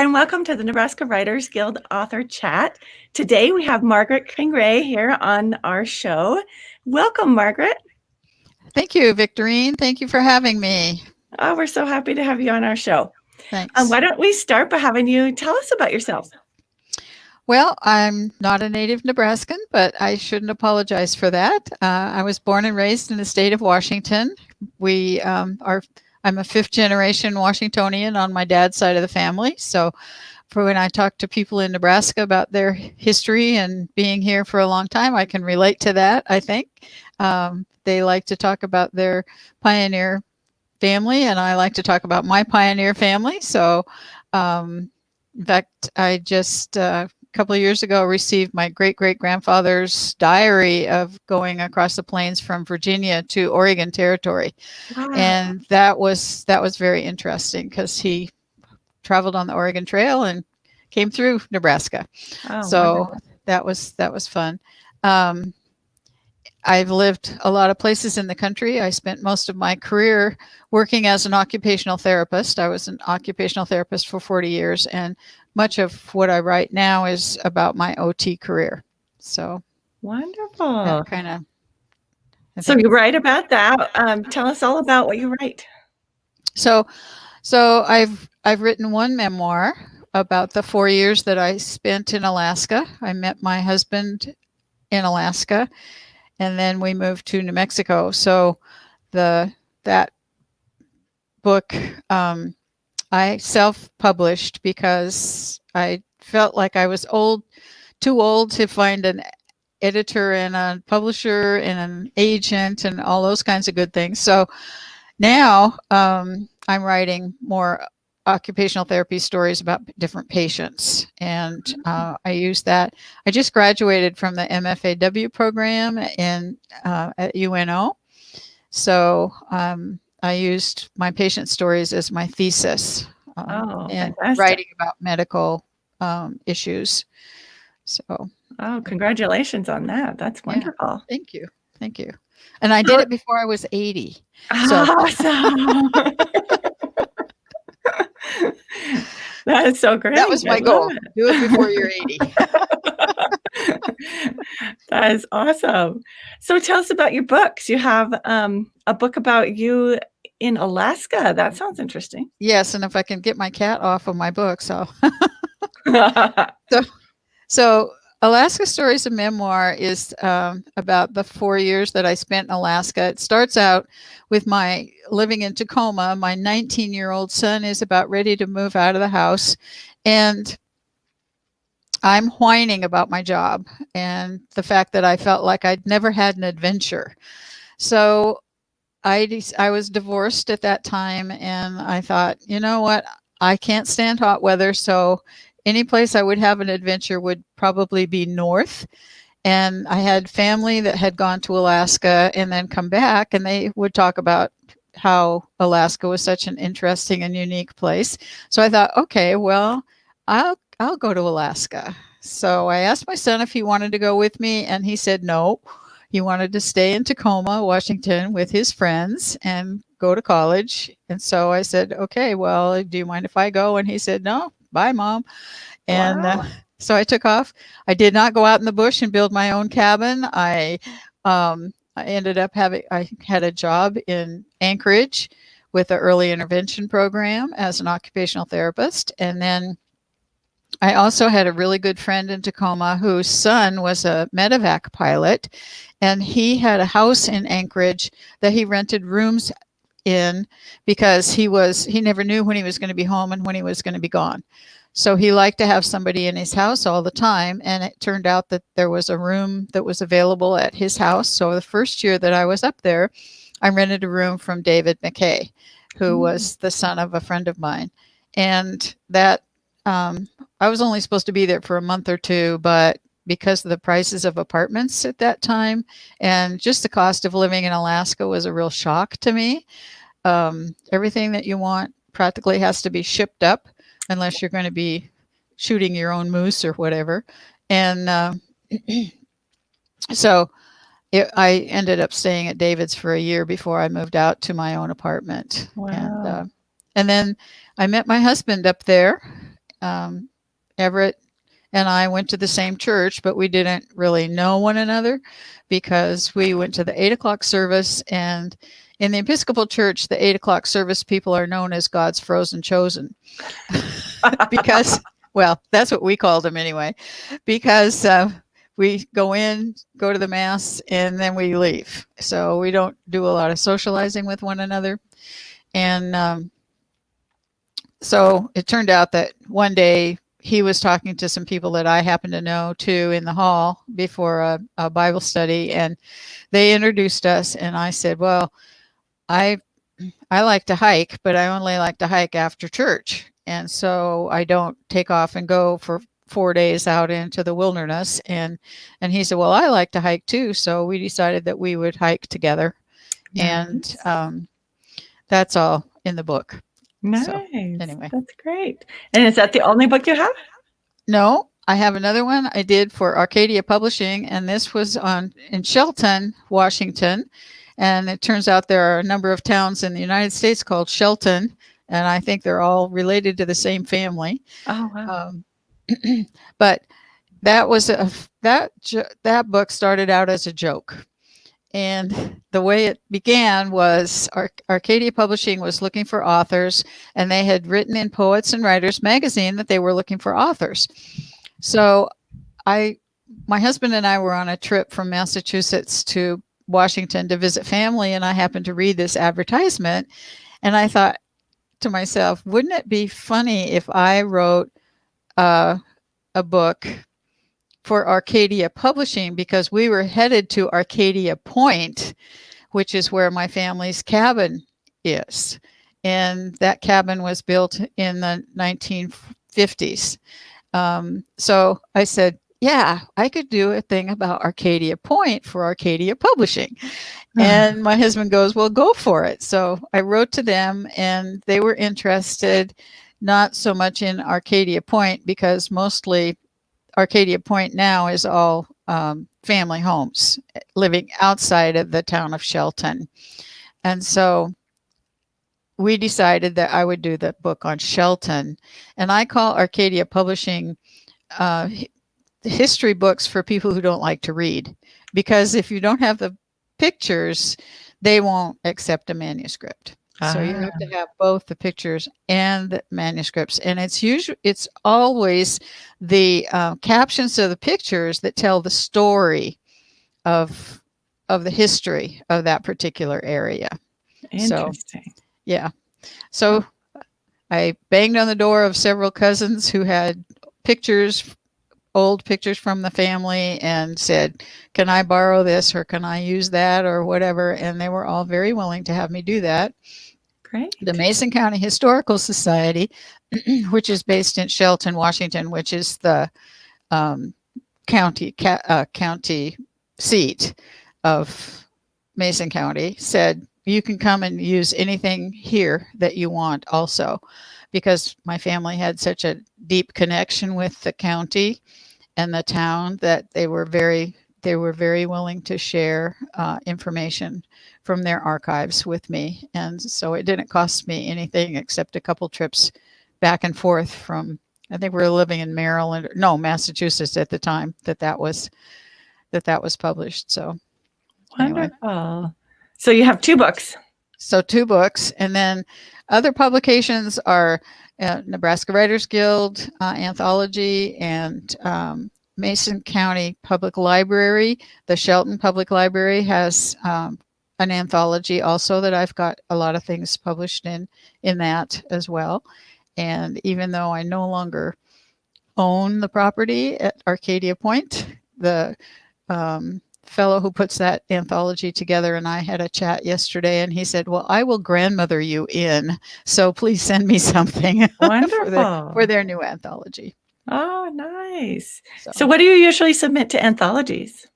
and welcome to the Nebraska Writers Guild Author Chat. Today we have Margret Kingrey here on our show. Welcome, Margret. Thank you, Victorine. Thank you for having me. Oh, we're so happy to have you on our show. Thanks. Why don't we start by having you tell us about yourself? Well, I'm not a native Nebraskan, but I shouldn't apologize for that. I was born and raised in the state of Washington. I'm a fifth generation Washingtonian on my dad's side of the family. So for when I talk to people in Nebraska about their history and being here for a long time, I can relate to that, I think. They like to talk about their pioneer family, and I like to talk about my pioneer family. So in fact, I just a couple of years ago received my great-great-grandfather's diary of going across the plains from Virginia to Oregon Territory. Wow. And that was very interesting because he traveled on the Oregon Trail and came through Nebraska. Oh, so wonderful. that was fun. I've lived a lot of places in the country. I spent most of my career working as an occupational therapist. I was an occupational therapist for 40 years, and much of what I write now is about my OT career. So wonderful. Kind of. So you write about that. Tell us all about what you write. So I've written one memoir about the 4 years that I spent in Alaska. I met my husband in Alaska, and then we moved to New Mexico. So that book I self-published because I felt like I was too old to find an editor and a publisher and an agent and all those kinds of good things. So now I'm writing more occupational therapy stories about different patients, and I use that. I just graduated from the MFAW program at UNO, so I used my patient stories as my thesis and writing about medical issues. So, congratulations on that! That's wonderful. Yeah, thank you. And I did it before I was 80. Awesome. That is so great. That was my goal. Do it before you're 80. That is awesome. So tell us about your books. You have a book about you in Alaska. That sounds interesting. Yes, and if I can get my cat off of my book, so Alaska Stories, a memoir, is about the 4 years that I spent in Alaska. It starts out with my living in Tacoma. My 19-year-old son is about ready to move out of the house, and I'm whining about my job and the fact that I felt like I'd never had an adventure. So I was divorced at that time, and I thought, you know what? I can't stand hot weather, so any place I would have an adventure would probably be north. And I had family that had gone to Alaska and then come back, and they would talk about how Alaska was such an interesting and unique place. So I thought, okay, well, I'll go to Alaska. So I asked my son if he wanted to go with me, and he said no. He wanted to stay in Tacoma, Washington with his friends and go to college. And so I said, okay, well, do you mind if I go? And he said, no, bye, Mom. And so I took off. I did not go out in the bush and build my own cabin. I ended up I had a job in Anchorage with the early intervention program as an occupational therapist. And then I also had a really good friend in Tacoma whose son was a medevac pilot, and he had a house in Anchorage that he rented rooms in because he never knew when he was going to be home and when he was going to be gone. So he liked to have somebody in his house all the time, and it turned out that there was a room that was available at his house. So the first year that I was up there, I rented a room from David McKay, who was the son of a friend of mine. And that I was only supposed to be there for a month or two, but because of the prices of apartments at that time and just the cost of living in Alaska was a real shock to me. Everything that you want practically has to be shipped up unless you're going to be shooting your own moose or whatever. And so I ended up staying at David's for a year before I moved out to my own apartment. Wow. And then I met my husband up there, Everett and I went to the same church, but we didn't really know one another because we went to the 8 o'clock service. And in the Episcopal Church, the 8 o'clock service people are known as God's frozen chosen because, well, that's what we called them anyway, because we go in, go to the Mass, and then we leave. So we don't do a lot of socializing with one another. And so it turned out that one day he was talking to some people that I happen to know too in the hall before a Bible study, and they introduced us. And I said, well, I like to hike, but I only like to hike after church. And so I don't take off and go for 4 days out into the wilderness. And he said, well, I like to hike too. So we decided that we would hike together. Nice. And that's all in the book. Nice. So, anyway. That's great. And is that the only book you have? No, I have another one I did for Arcadia Publishing, and this was in Shelton, Washington. And it turns out there are a number of towns in the United States called Shelton, and I think they're all related to the same family. Oh, wow. But that was that book started out as a joke. And the way it began was Arcadia Publishing was looking for authors, and they had written in Poets and Writers magazine that they were looking for authors. So my husband and I were on a trip from Massachusetts to Washington to visit family, and I happened to read this advertisement, and I thought to myself, wouldn't it be funny if I wrote a book for Arcadia Publishing, because we were headed to Arcadia Point, which is where my family's cabin is. And that cabin was built in the 1950s. So I said, yeah, I could do a thing about Arcadia Point for Arcadia Publishing. And my husband goes, well, go for it. So I wrote to them, and they were interested, not so much in Arcadia Point, because mostly Arcadia Point now is all family homes living outside of the town of Shelton. And so we decided that I would do the book on Shelton. And I call Arcadia Publishing history books for people who don't like to read. Because if you don't have the pictures, they won't accept a manuscript. So you have to have both the pictures and the manuscripts, and it's always the captions of the pictures that tell the story of the history of that particular area. Interesting. So, yeah. So I banged on the door of several cousins who had old pictures from the family, and said, can I borrow this, or can I use that, or whatever? And they were all very willing to have me do that. Great. The Mason County Historical Society, which is based in Shelton, Washington, which is the county seat of Mason County, said you can come and use anything here that you want also, because my family had such a deep connection with the county and the town that they were very willing to share information from their archives with me. And so it didn't cost me anything except a couple trips back and forth from, I think we were living in Massachusetts at the time that was published. So wonderful. Anyway. So you have 2 books. So 2 books. And then other publications are Nebraska Writers Guild anthology, and Mason County Public Library. The Shelton Public Library has an anthology also that I've got a lot of things published in that as well. And even though I no longer own the property at Arcadia Point, the fellow who puts that anthology together and I had a chat yesterday, and he said, well, I will grandmother you in, so please send me something for their new anthology. Oh, nice. So what do you usually submit to anthologies?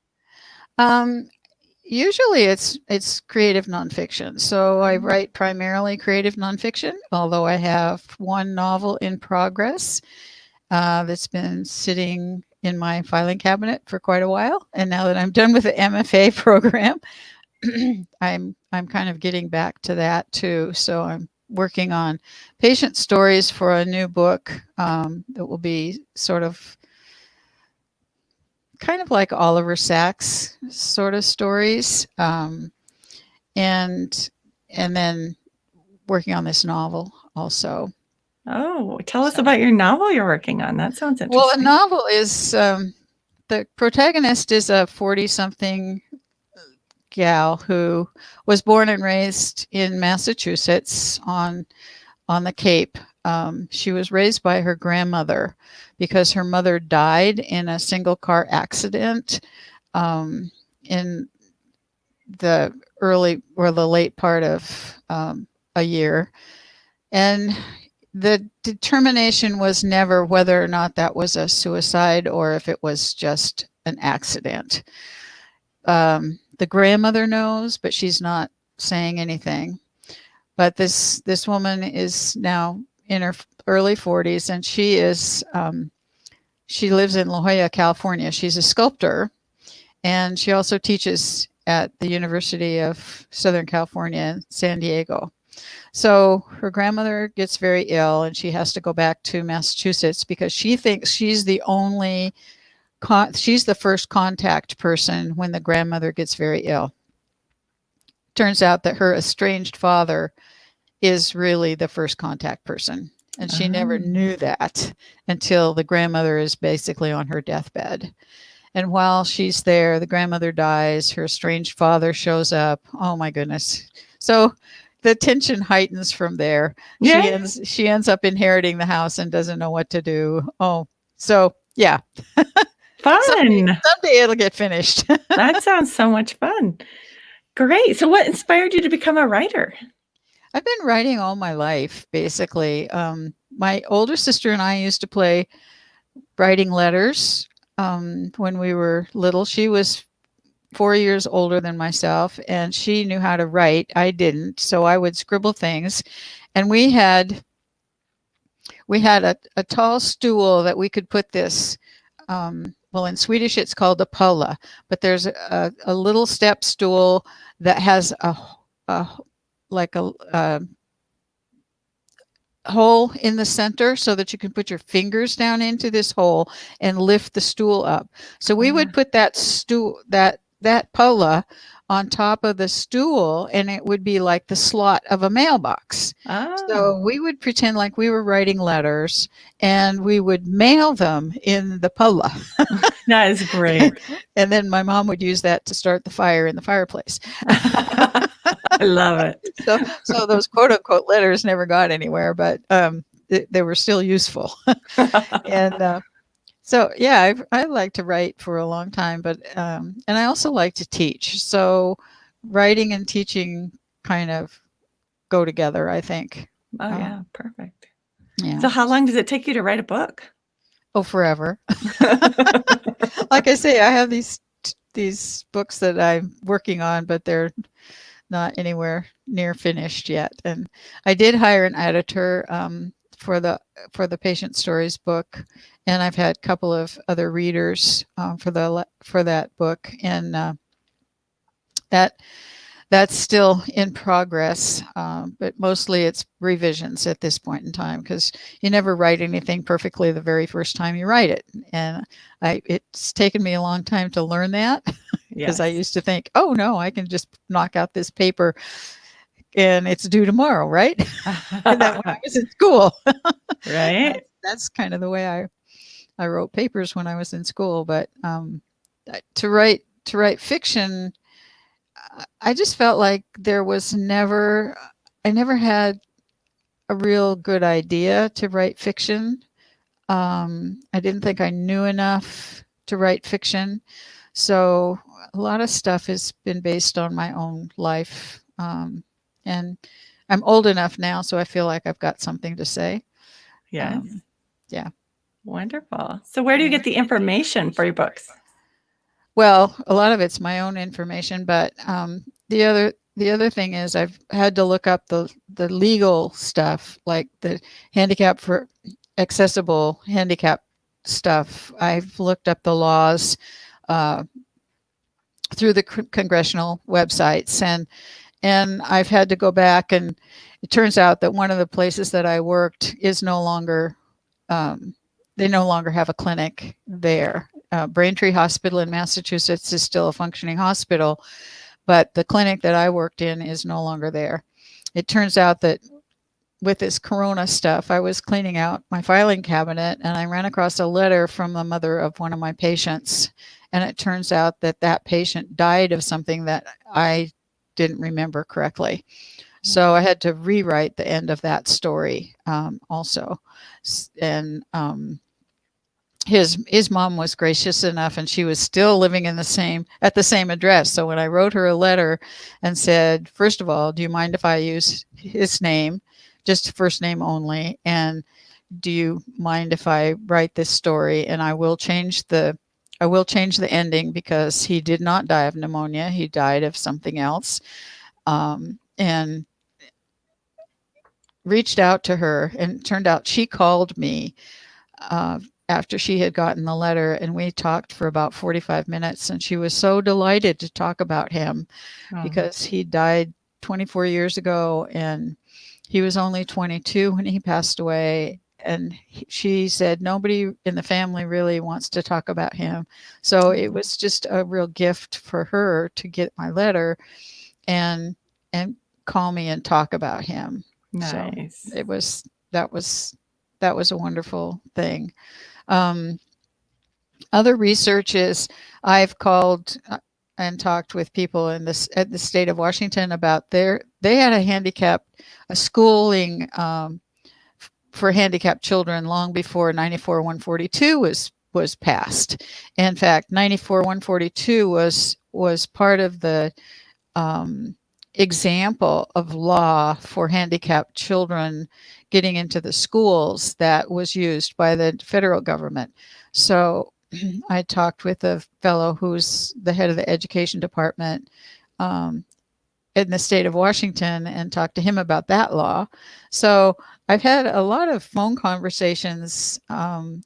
Usually it's creative nonfiction. So I write primarily creative nonfiction, although I have 1 novel in progress that's been sitting in my filing cabinet for quite a while. And now that I'm done with the MFA program, I'm kind of getting back to that too. So working on patient stories for a new book that will be sort of kind of like Oliver Sacks sort of stories, and then working on this novel also. Oh, tell us about your novel you're working on. That sounds Well, a interesting. novel is the protagonist is a 40-something gal who was born and raised in Massachusetts on the Cape. She was raised by her grandmother because her mother died in a single car accident in the early or the late part of a year. And the determination was never whether or not that was a suicide or if it was just an accident. The grandmother knows, but she's not saying anything. But this woman is now in her early 40s, and she lives in La Jolla, California. She's a sculptor, and she also teaches at the University of Southern California in San Diego. So her grandmother gets very ill, and she has to go back to Massachusetts because she thinks she's the first contact person when the grandmother gets very ill. Turns out that her estranged father is really the first contact person. And she never knew that until the grandmother is basically on her deathbed. And while she's there, the grandmother dies. Her estranged father shows up. Oh, my goodness. So the tension heightens from there. Yeah. She ends up inheriting the house and doesn't know what to do. Oh, so yeah. Fun. Someday it'll get finished. That sounds so much fun. Great. So what inspired you to become a writer? I've been writing all my life, basically. My older sister and I used to play writing letters when we were little. She was 4 years older than myself, and she knew how to write. I didn't, so I would scribble things. And we had a tall stool that we could put this, well, in Swedish it's called a pulla, but there's a little step stool that has a hole in the center so that you can put your fingers down into this hole and lift the stool up. So we would put that pulla on top of the stool, and it would be like the slot of a mailbox. So we would pretend like we were writing letters, and we would mail them in the pulla. That is great. And then my mom would use that to start the fire in the fireplace. I love it. So those quote unquote letters never got anywhere, but they were still useful. And so yeah, I like to write for a long time, but and I also like to teach. So writing and teaching kind of go together, I think. Oh yeah, perfect. Yeah. So how long does it take you to write a book? Oh, forever. Like I say, I have these books that I'm working on, but they're not anywhere near finished yet. And I did hire an editor for the Patient Stories book, and I've had a couple of other readers for that book, and that's still in progress, but mostly it's revisions at this point in time, because you never write anything perfectly the very first time you write it. And it's taken me a long time to learn that, because I used to think, oh no, I can just knock out this paper and it's due tomorrow, right? And then when I was in school, right? That's kind of the way I wrote papers when I was in school. But to write fiction, I just felt like I never had a real good idea to write fiction. I didn't think I knew enough to write fiction. So a lot of stuff has been based on my own life. And I'm old enough now, so I feel like I've got something to say. Yes. Yeah. Wonderful. So where do you get the information for your books? Well, a lot of it's my own information, but the other thing is I've had to look up the legal stuff, like the handicap for accessible handicap stuff. I've looked up the laws through the congressional websites, and I've had to go back and it turns out that one of the places that I worked is no longer, they no longer have a clinic there. Braintree Hospital in Massachusetts is still a functioning hospital, but the clinic that I worked in is no longer there. It turns out that with this corona stuff, I was cleaning out my filing cabinet and I ran across a letter from the mother of one of my patients. And it turns out that that patient died of something that I didn't remember correctly. So I had to rewrite the end of that story also. And his mom was gracious enough, and she was still living in at the same address. So when I wrote her a letter and said, first of all, do you mind if I use his name, just first name only? And do you mind if I write this story? And I will change the ending because he did not die of pneumonia. He died of something else. And reached out to her, and it turned out she called me after she had gotten the letter, and we talked for about 45 minutes, and she was so delighted to talk about him because he died 24 years ago and he was only 22 when he passed away. And she said nobody in the family really wants to talk about him. So it was just a real gift for her to get my letter and call me and talk about him. Nice. So that was a wonderful thing. Other research is I've called and talked with people at the state of Washington about they had a schooling for handicapped children long before 94-142 was passed. In fact, 94-142 was part of the example of law for handicapped children getting into the schools that was used by the federal government. So I talked with a fellow who's the head of the education department in the state of Washington and talked to him about that law. So I've had a lot of phone conversations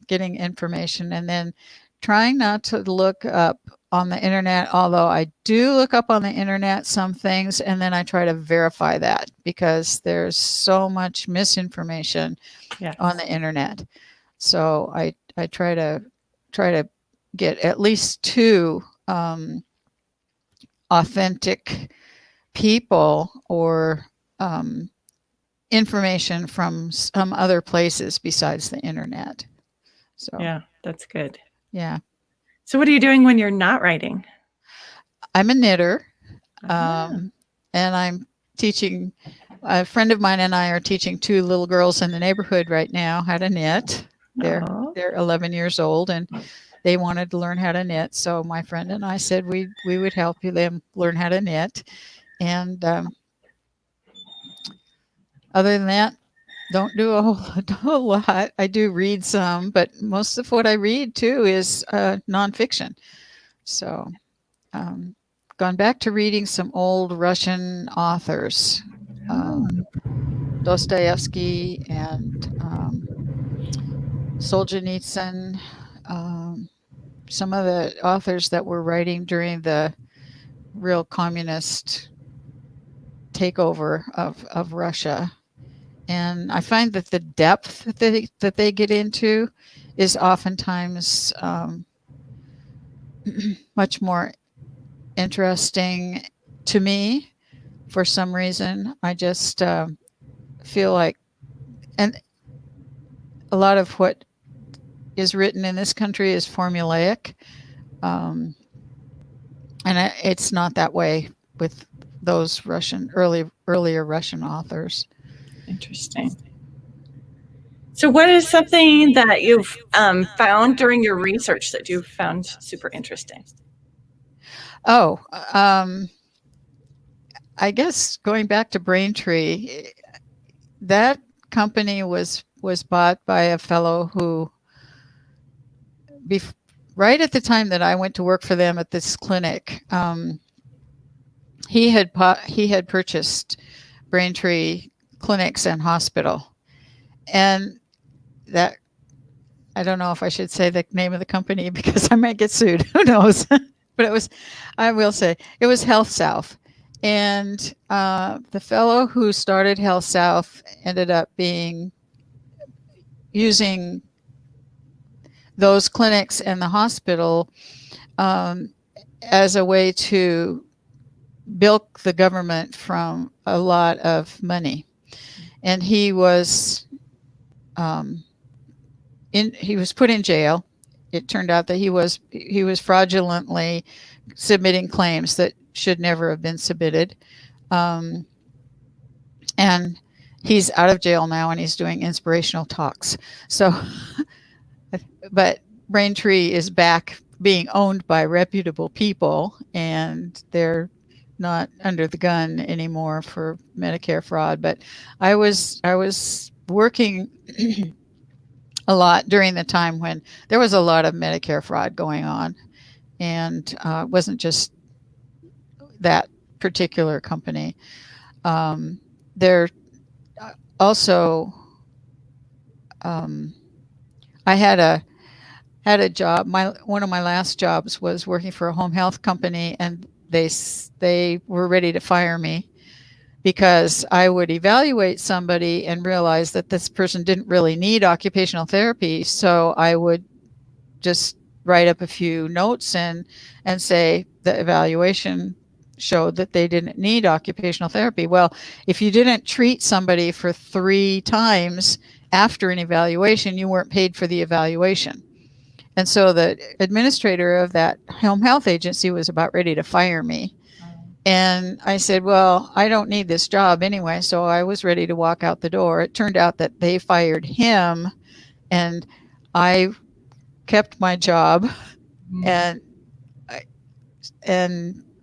getting information, and then trying not to look up on the internet, although I do look up on the internet some things, and then I try to verify that because there's so much misinformation on the internet. So I try to get at least two authentic people or information from some other places besides the internet. So yeah, that's good. Yeah. So what are you doing when you're not writing? I'm a knitter, and I'm teaching. A friend of mine and I are teaching two little girls in the neighborhood right now how to knit. They're 11 years old, and they wanted to learn how to knit. So my friend and I said we would help them learn how to knit. And other than that, don't do a whole lot. I do read some, but most of what I read too is nonfiction. So gone back to reading some old Russian authors, Dostoevsky and Solzhenitsyn, some of the authors that were writing during the real communist takeover of Russia. And I find that the depth that they get into is oftentimes much more interesting to me. For some reason, I just feel like, and a lot of what is written in this country is formulaic, and it's not that way with those earlier Russian authors. Interesting. So what is something that you've found during your research that you've found super interesting? Oh, I guess going back to Braintree, that company was bought by a fellow who, right at the time that I went to work for them at this clinic, he had purchased Braintree clinics and hospital, and that, I don't know if I should say the name of the company because I might get sued. Who knows? But I will say it was HealthSouth, And the fellow who started HealthSouth ended up using those clinics and the hospital as a way to bilk the government from a lot of money. And he was put in jail. It turned out that he was fraudulently submitting claims that should never have been submitted. And he's out of jail now, and he's doing inspirational talks. So, but Braintree is back being owned by reputable people, and they're not under the gun anymore for Medicare fraud. But I was working a lot during the time when there was a lot of Medicare fraud going on, and it wasn't just that particular company. There also, I had a job. One of my last jobs was working for a home health company, and they were ready to fire me because I would evaluate somebody and realize that this person didn't really need occupational therapy. So I would just write up a few notes and say the evaluation showed that they didn't need occupational therapy. Well, if you didn't treat somebody for 3 times after an evaluation, you weren't paid for the evaluation. And so the administrator of that home health agency was about ready to fire me. And I said, well, I don't need this job anyway. So I was ready to walk out the door. It turned out that they fired him, and I kept my job. And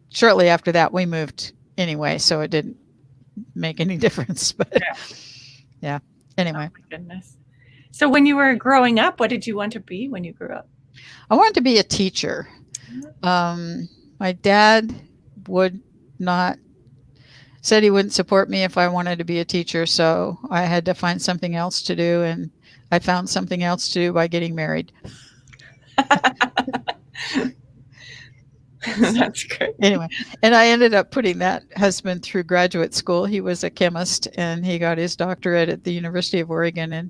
shortly after that, we moved anyway. So it didn't make any difference. But yeah. Anyway. Oh, my goodness. So when you were growing up, what did you want to be when you grew up? I wanted to be a teacher. My dad said he wouldn't support me if I wanted to be a teacher. So I had to find something else to do. And I found something else to do by getting married. That's great. Anyway, and I ended up putting that husband through graduate school. He was a chemist, and he got his doctorate at the University of Oregon in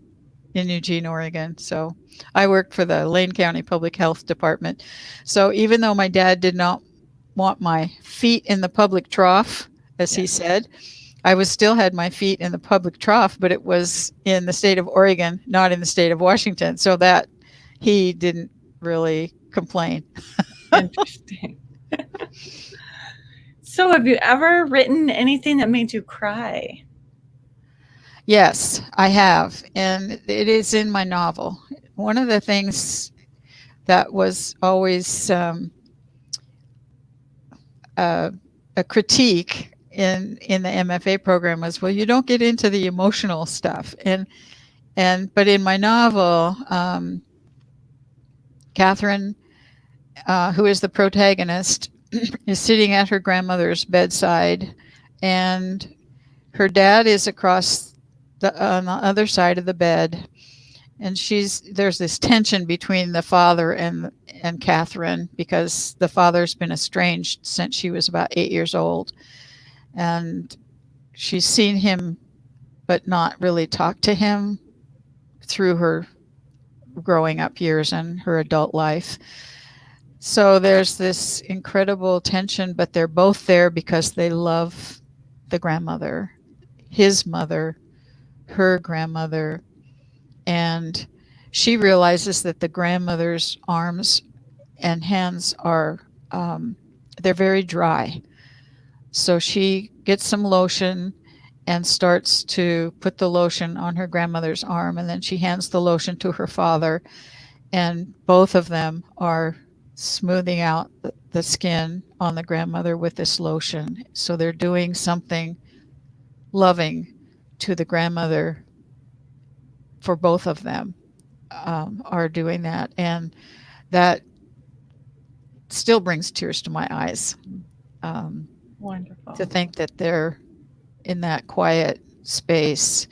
Eugene, Oregon. So I worked for the Lane County Public Health Department. So even though my dad did not want my feet in the public trough, as he said, I still had my feet in the public trough, but it was in the state of Oregon, not in the state of Washington. So that he didn't really complain. Interesting. So have you ever written anything that made you cry? Yes, I have. And it is in my novel. One of the things that was always a critique in the MFA program was, well, you don't get into the emotional stuff. But in my novel, Catherine, who is the protagonist, is sitting at her grandmother's bedside, and her dad is across on the other side of the bed, and there's this tension between the father and Catherine, because the father's been estranged since she was about 8 years old, and she's seen him but not really talked to him through her growing up years and her adult life. So there's this incredible tension, but they're both there because they love the grandmother, his mother, her grandmother. And she realizes that the grandmother's arms and hands are, they're very dry. So she gets some lotion and starts to put the lotion on her grandmother's arm. And then she hands the lotion to her father. And both of them are smoothing out the skin on the grandmother with this lotion. So they're doing something loving to the grandmother. For both of them are doing that. And that still brings tears to my eyes. Wonderful. To think that they're in that quiet space,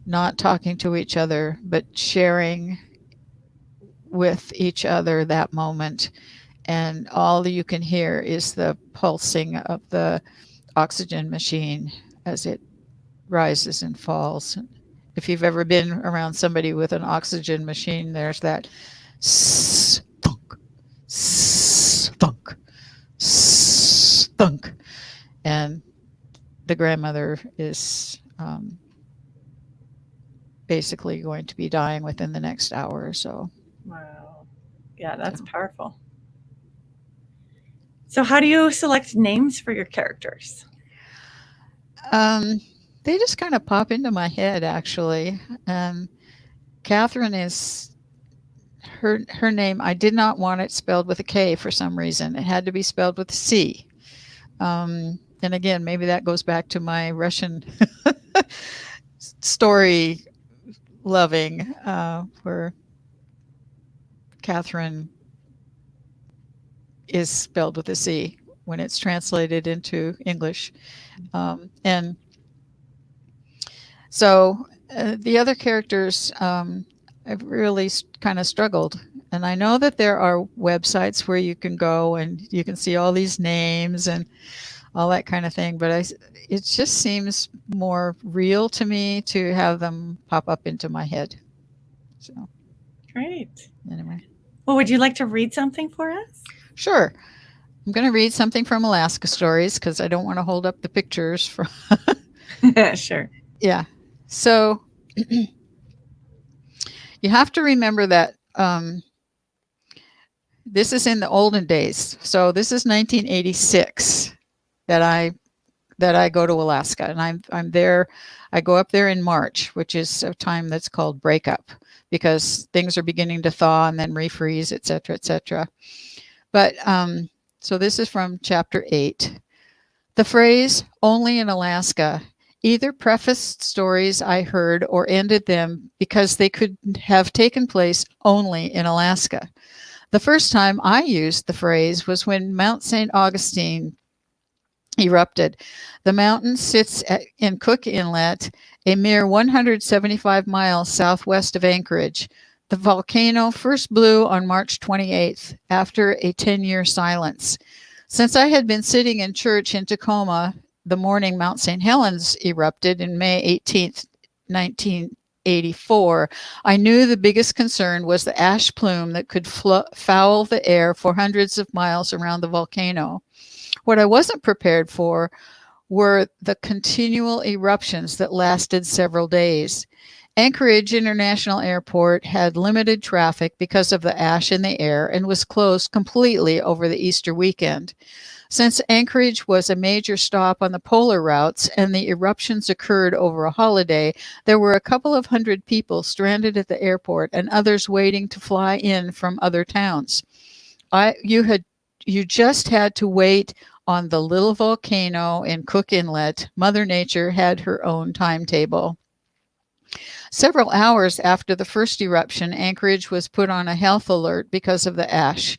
not talking to each other, but sharing with each other that moment. And all you can hear is the pulsing of the oxygen machine as it rises and falls. If you've ever been around somebody with an oxygen machine, there's that thunk, thunk, thunk. And the grandmother is basically going to be dying within the next hour or so. Wow. Yeah, that's powerful. So how do you select names for your characters? They just kind of pop into my head, actually. Catherine is her name. I did not want it spelled with a K for some reason. It had to be spelled with a C. And again, maybe that goes back to my Russian story loving, where Catherine is spelled with a C when it's translated into English. And so the other characters, I've really kind of struggled. And I know that there are websites where you can go and you can see all these names and all that kind of thing. But it just seems more real to me to have them pop up into my head. So, great. Anyway. Well, would you like to read something for us? Sure. I'm going to read something from Alaska Stories because I don't want to hold up the pictures. Sure. Yeah. So you have to remember that this is in the olden days. So this is 1986 that I go to Alaska, and I'm there. I go up there in March, which is a time that's called breakup because things are beginning to thaw and then refreeze, et cetera, et cetera. But so this is from chapter 8. The phrase "only in Alaska" either prefaced stories I heard or ended them because they could have taken place only in Alaska. The first time I used the phrase was when Mount St. Augustine erupted. The mountain sits in Cook Inlet, a mere 175 miles southwest of Anchorage. The volcano first blew on March 28th after a 10-year silence. Since I had been sitting in church in Tacoma the morning Mount St. Helens erupted in May 18th, 1984, I knew the biggest concern was the ash plume that could foul the air for hundreds of miles around the volcano. What I wasn't prepared for were the continual eruptions that lasted several days. Anchorage International Airport had limited traffic because of the ash in the air and was closed completely over the Easter weekend. Since Anchorage was a major stop on the polar routes and the eruptions occurred over a holiday, there were a couple of hundred people stranded at the airport and others waiting to fly in from other towns. You just had to wait on the little volcano in Cook Inlet. Mother Nature had her own timetable. Several hours after the first eruption, Anchorage was put on a health alert because of the ash.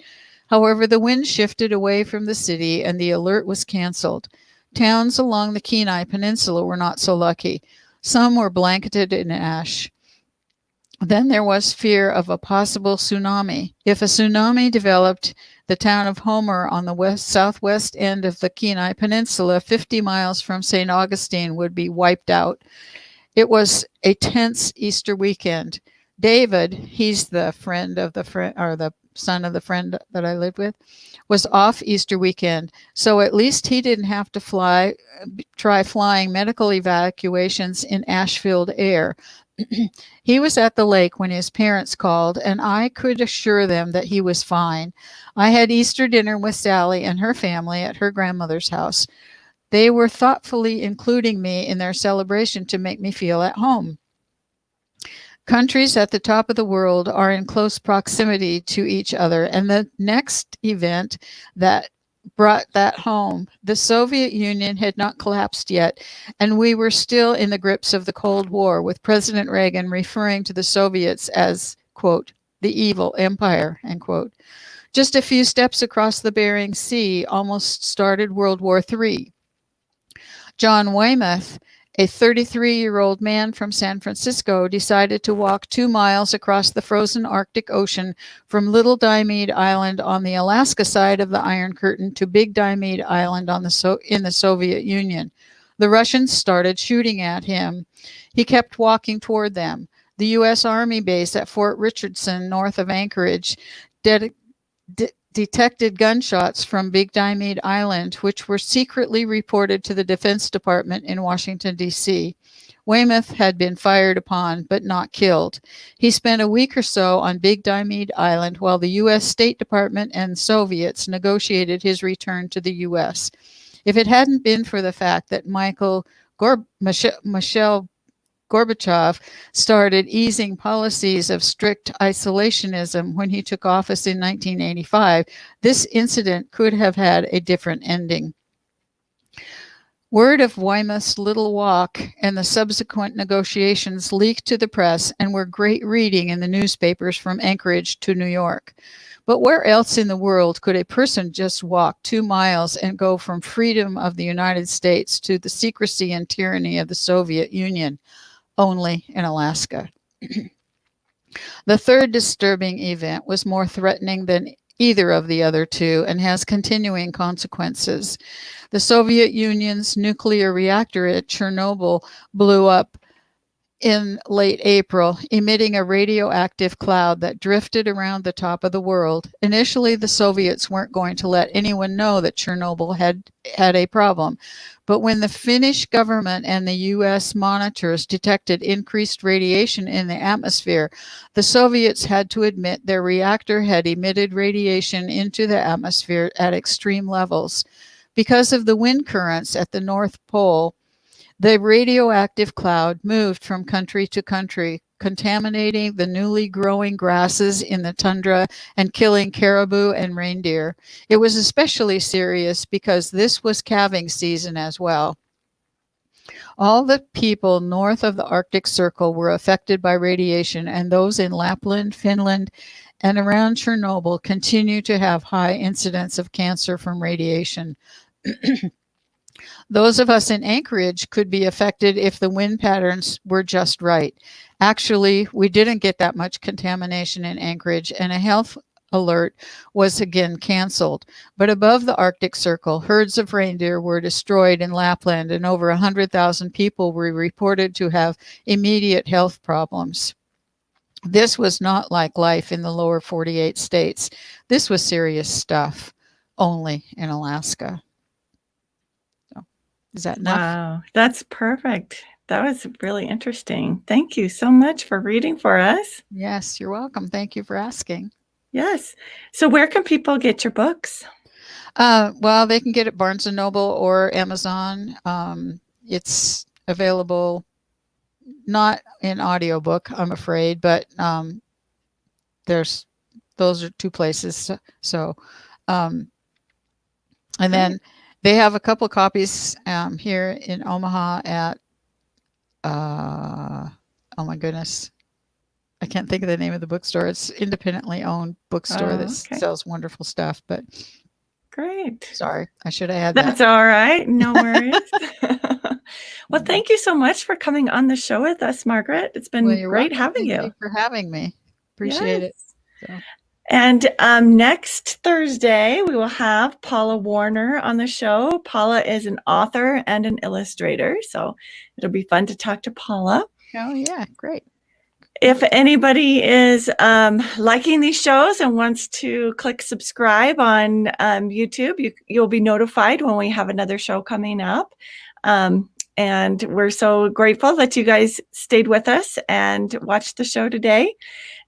However, the wind shifted away from the city and the alert was canceled. Towns along the Kenai Peninsula were not so lucky. Some were blanketed in ash. Then there was fear of a possible tsunami. If a tsunami developed, the town of Homer on the southwest end of the Kenai Peninsula, 50 miles from St. Augustine, would be wiped out. It was a tense Easter weekend. David, he's the friend of the friend, or the son of the friend that I lived with, was off Easter weekend, so at least he didn't have to try flying medical evacuations in ash-filled air. He was at the lake when his parents called, and I could assure them that he was fine. I had Easter dinner with Sally and her family at her grandmother's house. They were thoughtfully including me in their celebration to make me feel at home. Countries at the top of the world are in close proximity to each other, and the next event that brought that home, the Soviet Union had not collapsed yet, and we were still in the grips of the Cold War, with President Reagan referring to the Soviets as, quote, the evil empire, end quote. Just a few steps across the Bering Sea almost started World War III. John Weymouth A 33-year-old man from San Francisco decided to walk 2 miles across the frozen Arctic Ocean from Little Diomede Island on the Alaska side of the Iron Curtain to Big Diomede Island in the Soviet Union. The Russians started shooting at him. He kept walking toward them. The U.S. Army base at Fort Richardson, north of Anchorage, detected gunshots from Big Diomede Island, which were secretly reported to the Defense Department in Washington, D.C. Weymouth had been fired upon, but not killed. He spent a week or so on Big Diomede Island while the U.S. State Department and Soviets negotiated his return to the U.S. If it hadn't been for the fact that Michel Gorbachev started easing policies of strict isolationism when he took office in 1985, this incident could have had a different ending. Word of Weymouth's little walk and the subsequent negotiations leaked to the press and were great reading in the newspapers from Anchorage to New York. But where else in the world could a person just walk 2 miles and go from freedom of the United States to the secrecy and tyranny of the Soviet Union? Only in Alaska. The third disturbing event was more threatening than either of the other two and has continuing consequences. The Soviet Union's nuclear reactor at Chernobyl blew up in late April, emitting a radioactive cloud that drifted around the top of the world. Initially, the Soviets weren't going to let anyone know that Chernobyl had a problem. But when the Finnish government and the U.S. monitors detected increased radiation in the atmosphere, the Soviets had to admit their reactor had emitted radiation into the atmosphere at extreme levels. Because of the wind currents at the North Pole, the radioactive cloud moved from country to country, contaminating the newly growing grasses in the tundra and killing caribou and reindeer. It was especially serious because this was calving season as well. All the people north of the Arctic Circle were affected by radiation, and those in Lapland, Finland, and around Chernobyl continue to have high incidence of cancer from radiation. Those of us in Anchorage could be affected if the wind patterns were just right. Actually, we didn't get that much contamination in Anchorage, and a health alert was again canceled. But above the Arctic Circle, herds of reindeer were destroyed in Lapland, and over 100,000 people were reported to have immediate health problems. This was not like life in the lower 48 states. This was serious stuff, only in Alaska. Is that enough? Wow, that's perfect. That was really interesting. Thank you so much for reading for us. Yes, you're welcome. Thank you for asking. Yes. So where can people get your books? Well, they can get it at Barnes & Noble or Amazon. It's available not in audiobook, I'm afraid, but those are two places. So, and then they have a couple copies here in Omaha at, oh my goodness, I can't think of the name of the bookstore. It's independently owned bookstore that sells wonderful stuff, but great. Sorry, I should have had that. That's all right. No worries. Well, thank you so much for coming on the show with us, Margret. It's been great having you. Thank you for having me. Appreciate it. So. And next Thursday, we will have Paula Warner on the show. Paula is an author and an illustrator, so it'll be fun to talk to Paula. Oh, yeah, great. If anybody is liking these shows and wants to click subscribe on YouTube, you'll be notified when we have another show coming up. And we're so grateful that you guys stayed with us and watched the show today.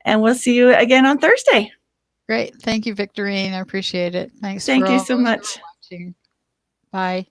And we'll see you again on Thursday. Great. Thank you, Victorine. I appreciate it. Thanks. Thank you so much. Watching. Bye.